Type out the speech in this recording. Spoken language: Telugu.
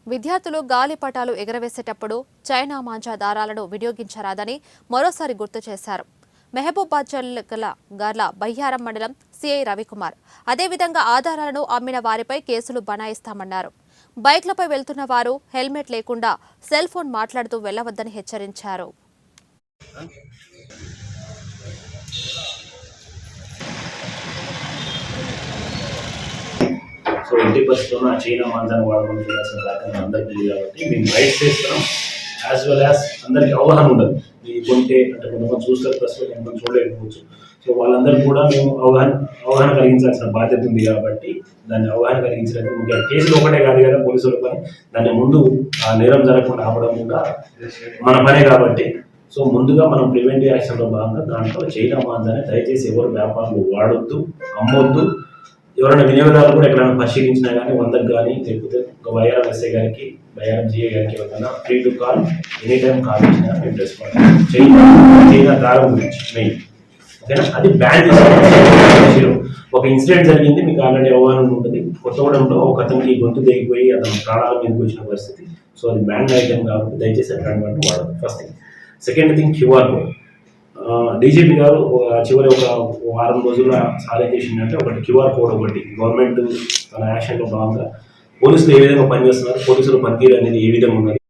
విద్యార్థులు గాలిపటాలు ఎగరవేసేటప్పుడు చైనా మాంజా దారాలను వినియోగించరాదని మరోసారి గుర్తు చేశారు. మెహబూబాబాద్ జిల్లా గార్ల బయ్యారం మండలం సిఐ రవికుమార్ అదేవిధంగా ఆధారాలను అమ్మిన వారిపై కేసులు బనాయిస్తామన్నారు. బైక్లపై వెళ్తున్న వారు హెల్మెట్ లేకుండా సెల్ ఫోన్ మాట్లాడుతూ వెళ్లవద్దని హెచ్చరించారు. సో ఇంటి పరిస్థితుల్లో ఆ చైనా మాంజాన్ని వాడకుండా చేయాల్సిన రకంగా అందరికీ లేదు కాబట్టి మేము రైట్ చేస్తున్నాం. యాజ్ వెల్ యాజ్ అందరికీ అవగాహన ఉండదు. ఇది కొంటే అంటే కొంతమంది చూస్తారు, ప్రస్తుతం కొంతమంది చూడలేకపోవచ్చు. సో వాళ్ళందరికీ కూడా మేము అవగాహన కలిగించాల్సిన బాధ్యత ఉంది కాబట్టి దాన్ని అవగాహన కలిగించడానికి ముఖ్య కేసులు ఒకటే కాదు కదా పోలీసుల పని, దాన్ని ముందు ఆ నేరం జరగకుండా ఆపడం కూడా మన పనే కాబట్టి సో ముందుగా మనం ప్రివెంటివ్ యాక్షన్లో భాగంగా దాంట్లో చైనా మాంజాన్ని దయచేసి ఎవరు వ్యాపారులు వాడొద్దు, అమ్మొద్దు. ఎవరైనా వినియోగదారులు కూడా ఎక్కడైనా పరిశీలించినా కానీ 100కు కానీ లేకపోతే ఒక బయ్యారం ఎస్ఐ గారికి, బయ్యారం జిఏ గారికి ఎవరైనా free to call any time call ఇచ్చినా మేము రెస్పాండ్. చైనా దారం గురించి మెయిన్ ఓకేనా, అది బ్యాన్ చేసిన ఒక ఇన్సిడెంట్ జరిగింది, మీకు ఆల్రెడీ అవగాహన ఉంటుంది. కొత్తగూడెంలో ఒక అతనికి గొంతు దిగిపోయి అతను ప్రాణాల మీదకి వచ్చిన పరిస్థితి. సో అది బ్యాన్ ఐటమ్ కాబట్టి దయచేసి అట్లాంటి వాడదు. First thing. Second thing QR code. DGP గారు చివరి ఒక వారం రోజుల సాధన చేసిందంటే ఒకటి క్యూఆర్ కోడ్, ఒకటి గవర్నమెంట్ తన యాక్షన్లో భాగంగా పోలీసులు ఏ విధంగా పనిచేస్తున్నారు, పోలీసులు పనితీరు అనేది ఏ విధంగా ఉన్నది